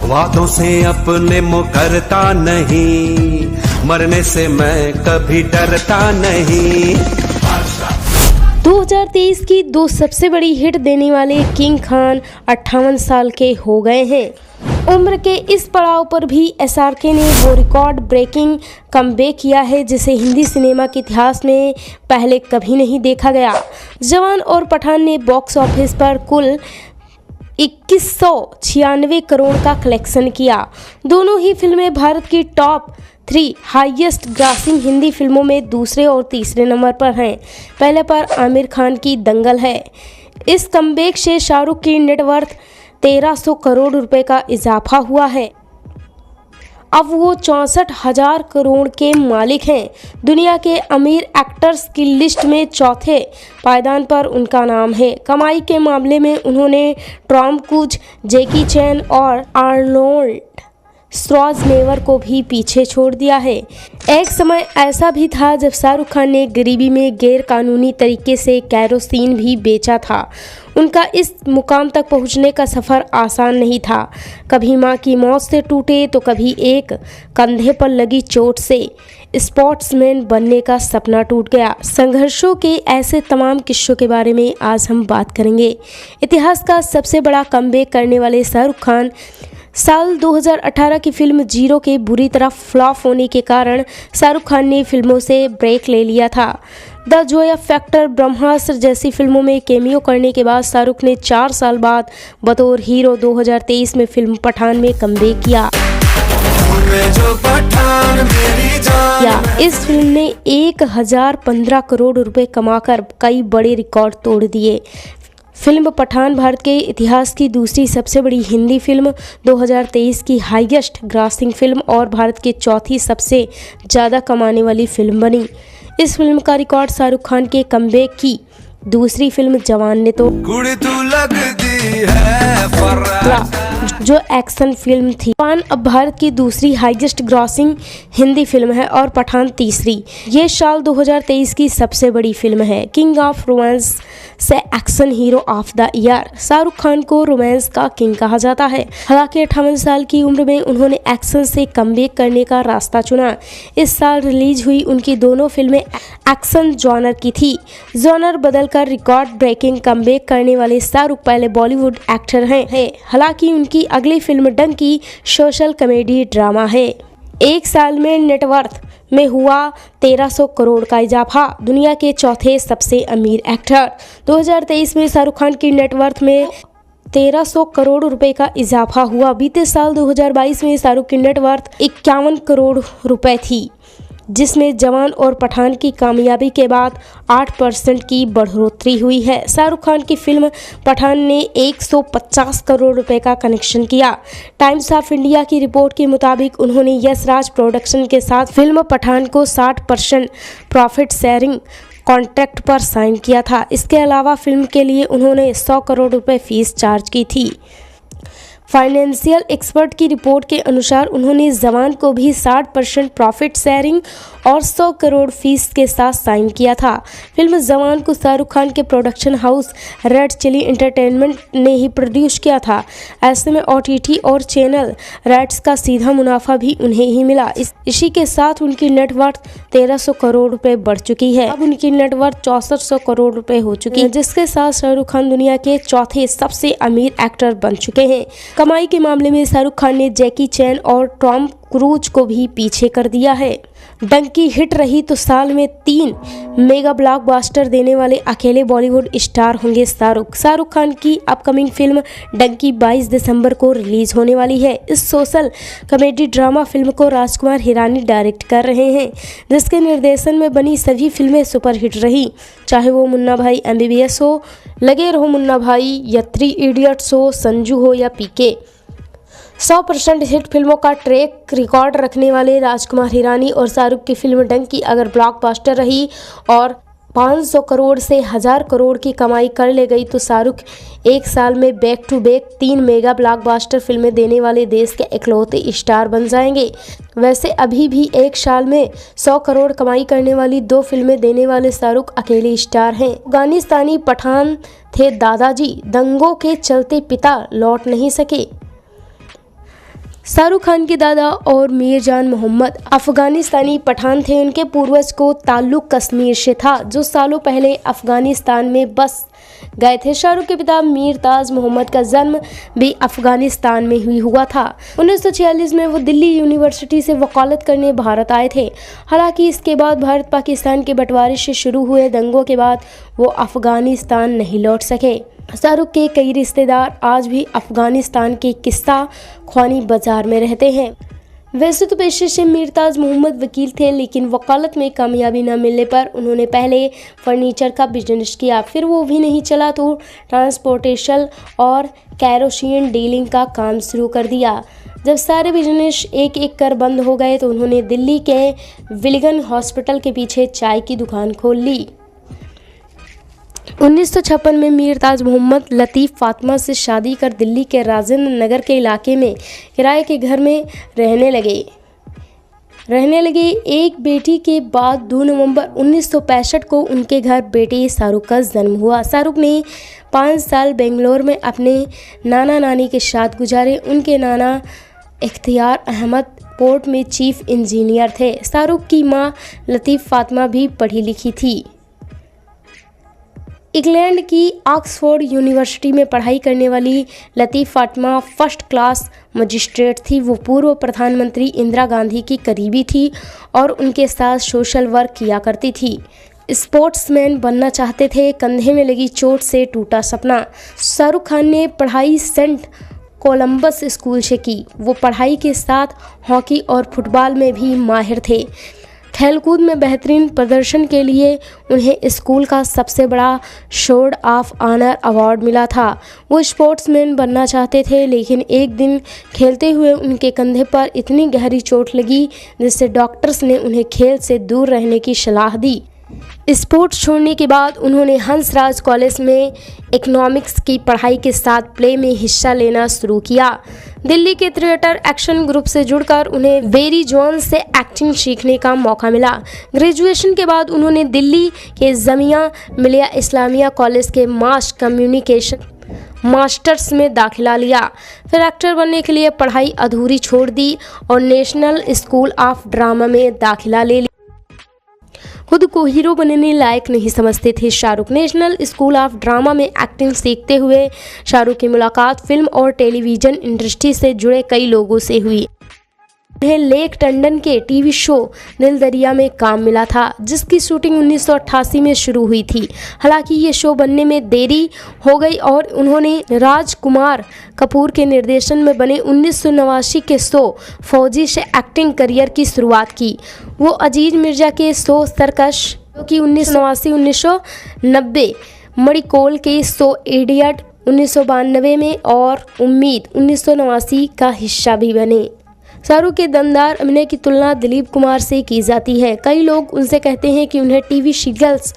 वादों से अपने मुकरता नहीं, मरने से मैं कभी डरता नहीं। 2023 की दो सबसे बड़ी हिट देने वाले किंग खान 58 साल के हो गए हैं। उम्र के इस पड़ाव पर भी एसआरके ने वो रिकॉर्ड ब्रेकिंग कमबैक किया है जिसे हिंदी सिनेमा के इतिहास में पहले कभी नहीं देखा गया। जवान और पठान ने बॉक्स ऑफिस पर कुल 2196 करोड़ का कलेक्शन किया। दोनों ही फिल्में भारत की टॉप 3 हाईएस्ट ग्रॉसिंग हिंदी फिल्मों में दूसरे और तीसरे नंबर पर हैं। पहले पर आमिर खान की दंगल है। इस कमबैक से शाहरुख की नेटवर्थ 1300 करोड़ रुपए का इजाफा हुआ है। अब वो 64,000 करोड़ के मालिक हैं। दुनिया के अमीर एक्टर्स की लिस्ट में चौथे पायदान पर उनका नाम है। कमाई के मामले में उन्होंने टॉम क्रूज, जैकी चैन और आर्नोल्ड श्वार्ज़नेगर को भी पीछे छोड़ दिया है। एक समय ऐसा भी था जब शाहरुख खान ने गरीबी में गैर कानूनी तरीके से कैरोसिन भी बेचा था। उनका इस मुकाम तक पहुंचने का सफ़र आसान नहीं था। कभी मां की मौत से टूटे तो कभी एक कंधे पर लगी चोट से स्पोर्ट्समैन बनने का सपना टूट गया। संघर्षों के ऐसे तमाम किस्सों के बारे में आज हम बात करेंगे। इतिहास का सबसे बड़ा कमबैक करने वाले शाहरुख खान साल 2018 की फिल्म जीरो के बुरी तरह फ्लॉप होने के कारण शाहरुख खान ने फिल्मों से ब्रेक ले लिया था। द जोया फैक्टर, ब्रह्मास्त्र जैसी फिल्मों में कैमियो करने के बाद शाहरुख ने 4 साल बाद बतौर हीरो 2023 में फिल्म पठान में कमबैक किया। इस फिल्म ने 1015 करोड़ रुपए कमाकर कई बड़े रिकॉर्ड तोड़ दिए। फिल्म पठान भारत के इतिहास की दूसरी सबसे बड़ी हिंदी फिल्म, 2023 की हाईएस्ट ग्रॉसिंग फिल्म और भारत की चौथी सबसे ज़्यादा कमाने वाली फिल्म बनी। इस फिल्म का रिकॉर्ड शाहरुख खान के कमबैक की दूसरी फिल्म जवान ने तो जो एक्शन फिल्म थी। जवान अब भारत की दूसरी हाईएस्ट ग्रॉसिंग हिंदी फिल्म है और पठान तीसरी। ये साल 2023 की सबसे बड़ी फिल्म है। किंग ऑफ रोमांस से action hero of the year. Shahrukh Khan को रोमांस का किंग कहा जाता है। हालांकि 58 साल की उम्र में उन्होंने एक्शन से कमबैक करने का रास्ता चुना। इस साल रिलीज हुई उनकी दोनों फिल्में एक्शन जॉनर की थी। जॉनर बदलकर रिकॉर्ड ब्रेकिंग कमबैक करने वाले शाहरुख पहले बॉलीवुड एक्टर हैं। हालांकि उनकी अगली film Dunki social comedy drama है। एक साल में नेटवर्थ में हुआ 1300 करोड़ का इजाफा। दुनिया के चौथे सबसे अमीर एक्टर। 2023 में शाहरुख खान की नेटवर्थ में 1300 करोड़ रुपए का इजाफा हुआ। बीते साल 2022 में शाहरुख की नेटवर्थ 51 करोड़ रुपए थी, जिसमें जवान और पठान की कामयाबी के बाद 8% की बढ़ोतरी हुई है। शाहरुख खान की फिल्म पठान ने 150 करोड़ रुपए का कलेक्शन किया। टाइम्स ऑफ इंडिया की रिपोर्ट के मुताबिक उन्होंने यश राज प्रोडक्शन के साथ फिल्म पठान को 60% प्रॉफिट शेयरिंग कॉन्ट्रैक्ट पर साइन किया था। इसके अलावा फिल्म के लिए उन्होंने 100 करोड़ रुपए फीस चार्ज की थी। फाइनेंशियल एक्सपर्ट की रिपोर्ट के अनुसार उन्होंने जवान को भी 60% प्रॉफिट शेयरिंग और 100 करोड़ फीस के साथ साइन किया था। फिल्म जवान को शाहरुख खान के production house Red Chilli Entertainment ने ही प्रोड्यूस किया था। ऐसे में ओटीटी और चैनल राइट्स का सीधा मुनाफा भी उन्हें ही मिला। इसी के साथ उनकी नेटवर्थ 1300 करोड़ रुपए बढ़ चुकी है। अब उनकी नेटवर्थ 6400 करोड़ रुपए हो चुकी है, जिसके साथ शाहरुख खान दुनिया के चौथे सबसे अमीर एक्टर बन चुके हैं। कमाई के मामले में शाहरुख खान ने जैकी चैन और टॉम क्रूज को भी पीछे कर दिया है। डंकी हिट रही तो साल में 3 मेगा ब्लॉकबस्टर देने वाले अकेले बॉलीवुड स्टार होंगे शाहरुख। शाहरुख खान की अपकमिंग फिल्म डंकी 22 दिसंबर को रिलीज होने वाली है। इस सोशल कॉमेडी ड्रामा फिल्म को राजकुमार हिरानी डायरेक्ट कर रहे हैं, जिसके निर्देशन में बनी सभी फिल्में सुपरहिट रही। चाहे वो मुन्ना भाई MBBS हो, लगे रहो मुन्ना भाई या 3 इडियट्स हो, संजू हो या पीके। 100% हिट फिल्मों का ट्रैक रिकॉर्ड रखने वाले राजकुमार हिरानी और शाहरुख की फिल्म डंकी अगर ब्लॉकबस्टर रही और 500 करोड़ से 1000 करोड़ की कमाई कर ले गई तो शाहरुख एक साल में back to back 3 mega blockbuster फिल्में देने वाले देश के इकलौते स्टार बन जाएंगे। वैसे अभी भी एक साल में 100 करोड़ कमाई करने वाली 2 फिल्में देने वाले शाहरुख अकेले स्टार हैं। अफगानिस्तानी पठान थे दादाजी, दंगों के चलते पिता लौट नहीं सके। शाहरुख खान के दादा और मीरजान मोहम्मद अफगानिस्तानी पठान थे। उनके पूर्वज को ताल्लुक कश्मीर से था, जो सालों पहले अफगानिस्तान में बस गए थे। शाहरुख के पिता मीर ताज मोहम्मद का जन्म भी अफगानिस्तान में ही हुआ था। 1946 में वो दिल्ली यूनिवर्सिटी से वकालत करने भारत आए थे। हालांकि इसके बाद भारत पाकिस्तान के बंटवारे से शुरू हुए दंगों के बाद वो अफगानिस्तान नहीं लौट सके। शाहरुख के कई रिश्तेदार आज भी अफगानिस्तान के किस्सा ख्वानी बाजार में रहते हैं। वैसे तो पेशे से मीरताज मोहम्मद वकील थे, लेकिन वकालत में कामयाबी न मिलने पर उन्होंने पहले फर्नीचर का बिजनेस किया, फिर वो भी नहीं चला तो ट्रांसपोर्टेशन और कैरोसिन डीलिंग का काम शुरू कर दिया। जब सारे बिजनेस एक एक कर बंद हो गए तो उन्होंने दिल्ली के विलिगन हॉस्पिटल के पीछे चाय की दुकान खोल ली। 1956 में मीरताज मोहम्मद लतीफ़ फातिमा से शादी कर दिल्ली के राजेंद्र नगर के इलाके में किराए के घर में रहने लगे। एक बेटी के बाद 2 नवंबर 1965 को उनके घर बेटे शाहरुख का जन्म हुआ। शाहरुख ने 5 साल बेंगलोर में अपने नाना नानी के साथ गुजारे। उनके नाना इख्तियार अहमद पोर्ट में चीफ इंजीनियर थे। शाहरुख की मां लतीफ़ फातिमा भी पढ़ी लिखी थी। इंग्लैंड की ऑक्सफोर्ड यूनिवर्सिटी में पढ़ाई करने वाली लतीफ़ फातिमा फर्स्ट क्लास मजिस्ट्रेट थी। वो पूर्व प्रधानमंत्री इंदिरा गांधी की करीबी थी और उनके साथ सोशल वर्क किया करती थी। स्पोर्ट्समैन बनना चाहते थे। कंधे में लगी चोट से टूटा सपना। शाहरुख खान ने पढ़ाई सेंट कोलंबस स्कूल से की। वो पढ़ाई के साथ हॉकी और फुटबॉल में भी माहिर थे। खेलकूद में बेहतरीन प्रदर्शन के लिए उन्हें स्कूल का सबसे बड़ा सोर्ड ऑफ ऑनर अवार्ड मिला था। वो स्पोर्ट्समैन बनना चाहते थे, लेकिन एक दिन खेलते हुए उनके कंधे पर इतनी गहरी चोट लगी जिससे डॉक्टर्स ने उन्हें खेल से दूर रहने की सलाह दी। स्पोर्ट्स छोड़ने के बाद उन्होंने हंसराज कॉलेज में इकोनॉमिक्स की पढ़ाई के साथ प्ले में हिस्सा लेना शुरू किया। दिल्ली के थिएटर एक्शन ग्रुप से जुड़कर उन्हें बेरी जोन्स से एक्टिंग सीखने का मौका मिला। ग्रेजुएशन के बाद उन्होंने दिल्ली के जामिया मिलिया इस्लामिया कॉलेज के मास कम्युनिकेशन मास्टर्स में दाखिला लिया। फिर एक्टर बनने के लिए पढ़ाई अधूरी छोड़ दी और नेशनल स्कूल ऑफ ड्रामा में दाखिला ले लिया। खुद को हीरो बनने लायक नहीं समझते थे Shahrukh. National school of drama में एक्टिंग सीखते हुए शाहरुख की मुलाकात फिल्म और टेलीविज़न इंडस्ट्री से जुड़े कई लोगों से हुई। उन्हें लेक टंडन के टीवी शो दिल दरिया में काम मिला था, जिसकी शूटिंग 1988 में शुरू हुई थी। हालांकि ये शो बनने में देरी हो गई और उन्होंने राजकुमार कपूर के निर्देशन में बने 1989 के शो फौजी से एक्टिंग करियर की शुरुआत की। वो अजीज मिर्जा के शो सर्कस, जो कि 1989 मणिकोल के शो इडियट 1992 में और उम्मीद 1989 का हिस्सा भी बने। शाहरुख के दमदार अभिनय की तुलना दिलीप कुमार से की जाती है। कई लोग उनसे कहते हैं कि उन्हें टीवी सीरियल्स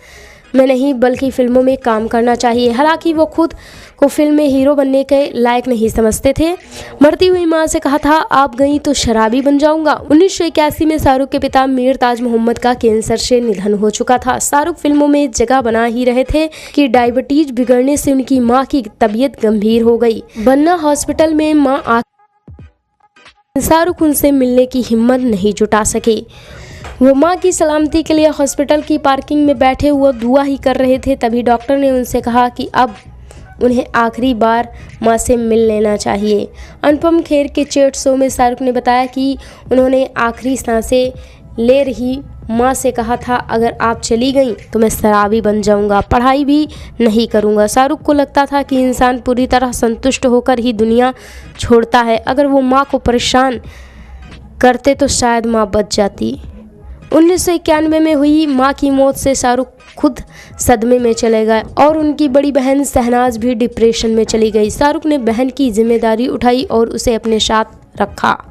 में नहीं बल्कि फिल्मों में काम करना चाहिए। हालांकि वो खुद को फिल्म में हीरो बनने के लायक नहीं समझते थे। मरती हुई मां से कहा था, आप गई तो शराबी बन जाऊंगा। 1981 में शाहरुख के पिता मीर ताज मोहम्मद का कैंसर से निधन हो चुका था। शाहरुख फिल्मों में जगह बना ही रहे थे कि डायबिटीज बिगड़ने से उनकी मां की तबीयत गंभीर हो गई। बन्ना हॉस्पिटल में मां शाहरुख उनसे मिलने की हिम्मत नहीं जुटा सके। वो मां की सलामती के लिए हॉस्पिटल की पार्किंग में बैठे हुए दुआ ही कर रहे थे। तभी डॉक्टर ने उनसे कहा कि अब उन्हें आखिरी बार मां से मिल लेना चाहिए। अनुपम खेर के चैट शो में शाहरुख ने बताया कि उन्होंने आखिरी सांसें ले रही मां से कहा था, अगर आप चली गई तो मैं शराबी बन जाऊंगा, पढ़ाई भी नहीं करूंगा। शाहरुख को लगता था कि इंसान पूरी तरह संतुष्ट होकर ही दुनिया छोड़ता है। अगर वो मां को परेशान करते तो शायद मां बच जाती। 1991 में हुई मां की मौत से शाहरुख खुद सदमे में चले गए और उनकी बड़ी बहन शहनाज भी डिप्रेशन में चली गई। शाहरुख ने बहन की जिम्मेदारी उठाई और उसे अपने साथ रखा।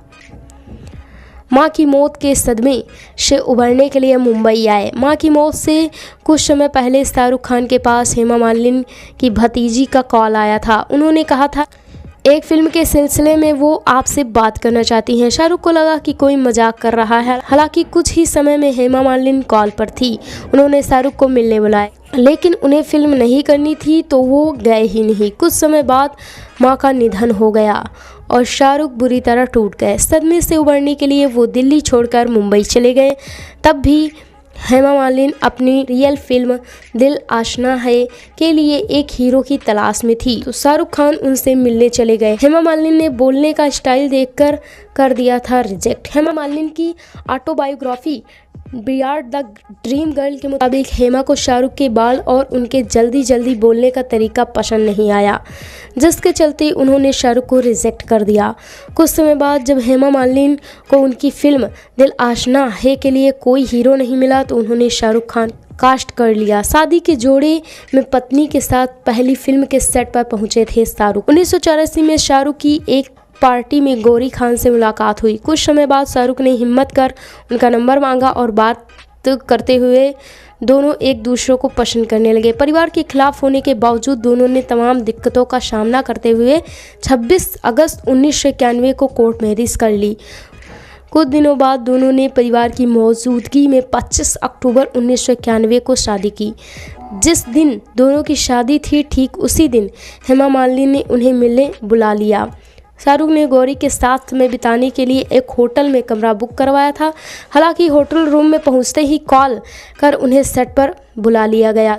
मां की मौत के सदमे से उबरने के लिए मुंबई आए। मां की मौत से कुछ समय पहले शाहरुख खान के पास हेमा मालिनी की भतीजी का कॉल आया था। उन्होंने कहा था एक फिल्म के सिलसिले में वो आपसे बात करना चाहती हैं। शाहरुख को लगा कि कोई मजाक कर रहा है। हालांकि कुछ ही समय में हेमा मालिनी कॉल पर थी। उन्होंने शाहरुख को मिलने बुलाया, लेकिन उन्हें फिल्म नहीं करनी थी तो वो गए ही नहीं। कुछ समय बाद मां का निधन हो गया और शाहरुख बुरी तरह टूट गए। सदमे से उबरने के लिए वो दिल्ली छोड़कर मुंबई चले गए। तब भी हेमा मालिनी अपनी रियल फिल्म दिल आशना है के लिए एक हीरो की तलाश में थी, तो शाहरुख खान उनसे मिलने चले गए। हेमा मालिनी ने बोलने का स्टाइल देखकर कर दिया था रिजेक्ट। हेमा मालिनी की autobiography beyond the dream girl के मुताबिक हेमा को शाहरुख के बाल और उनके जल्दी जल्दी बोलने का तरीका पसंद नहीं आया, जिसके चलते उन्होंने शाहरुख को रिजेक्ट कर दिया। कुछ समय बाद जब हेमा मालिनी को उनकी फिल्म दिल आशना है के लिए कोई हीरो नहीं मिला तो उन्होंने शाहरुख खान कास्ट कर लिया। शादी के जोड़े में पत्नी के साथ पहली फिल्म के सेट पर पहुंचे थे शाहरुख। 1984 में शाहरुख की एक पार्टी में गौरी खान से मुलाकात हुई। कुछ समय बाद शाहरुख ने हिम्मत कर उनका नंबर मांगा और बात करते हुए दोनों एक दूसरे को पसंद करने लगे। परिवार के खिलाफ होने के बावजूद दोनों ने तमाम दिक्कतों का सामना करते हुए 26 अगस्त 1991 को कोर्ट मैरिज कर ली। कुछ दिनों बाद दोनों ने परिवार की मौजूदगी में 25 अक्टूबर 1991 को शादी की। जिस दिन दोनों की शादी थी ठीक उसी दिन हेमा मालिनी ने उन्हें मिलने बुला लिया। शाहरुख ने गौरी के साथ में बिताने के लिए एक होटल में कमरा बुक करवाया था। हालांकि होटल रूम में पहुंचते ही कॉल कर उन्हें सेट पर बुला लिया गया।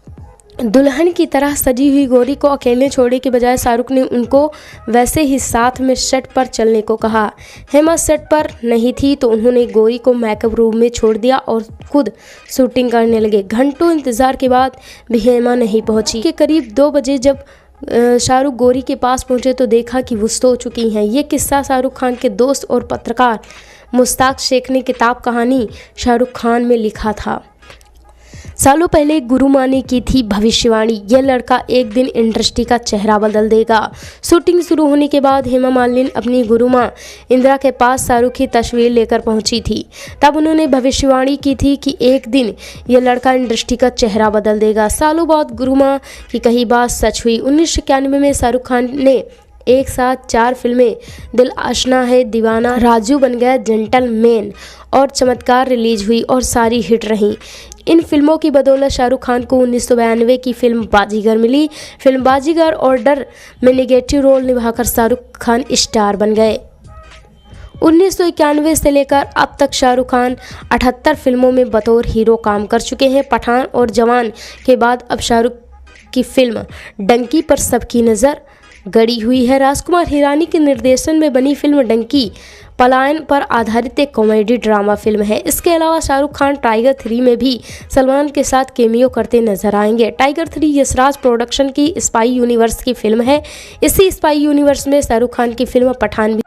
दुल्हन की तरह सजी हुई गौरी को अकेले छोड़ने के बजाय शाहरुख ने उनको वैसे ही साथ में सेट पर चलने को कहा। हेमा सेट पर नहीं थी तो उन्होंने गौरी को मेकअप रूम में छोड़ दिया और खुद शूटिंग करने लगे। घंटों इंतजार के बाद भी हेमा नहीं पहुंची। के करीब 2 बजे जब शाहरुख गौरी के पास पहुंचे तो देखा कि वो सो चुकी हैं। ये किस्सा शाहरुख खान के दोस्त और पत्रकार मुश्ताक शेख ने किताब कहानी शाहरुख खान में लिखा था। सालों पहले गुरु माँ ने की थी भविष्यवाणी, यह लड़का एक दिन इंडस्ट्री का चेहरा बदल देगा। शूटिंग शुरू होने के बाद हेमा मालिनी अपनी गुरु माँ इंदिरा के पास शाहरुख की तस्वीर लेकर पहुंची थी। तब उन्होंने भविष्यवाणी की थी कि एक दिन यह लड़का इंडस्ट्री का चेहरा बदल देगा। सालों बाद गुरु माँ की कही बात सच हुई। 1991 में शाहरुख खान ने एक साथ 4 फिल्में दिल आशना है, दीवाना, राजू बन गया जेंटलमैन और चमत्कार रिलीज हुई और सारी हिट रहीं। इन फिल्मों की बदौलत शाहरुख खान को 1992 की फिल्म बाजीगर मिली। फिल्म बाजीगर और डर में नेगेटिव रोल निभाकर शाहरुख खान स्टार बन गए। 1991 से लेकर अब तक शाहरुख खान 78 फिल्मों में बतौर हीरो काम कर चुके हैं। पठान और जवान के बाद अब शाहरुख की फिल्म डंकी पर सबकी नज़र गड़ी हुई है। राजकुमार हिरानी के निर्देशन में बनी फिल्म डंकी पलायन पर आधारित एक कॉमेडी ड्रामा फिल्म है। इसके अलावा शाहरुख खान टाइगर 3 में भी सलमान के साथ केमियो करते नजर आएंगे। टाइगर 3 यशराज प्रोडक्शन की स्पाई यूनिवर्स की फिल्म है। इसी स्पाई यूनिवर्स में शाहरुख खान की फिल्म पठान भी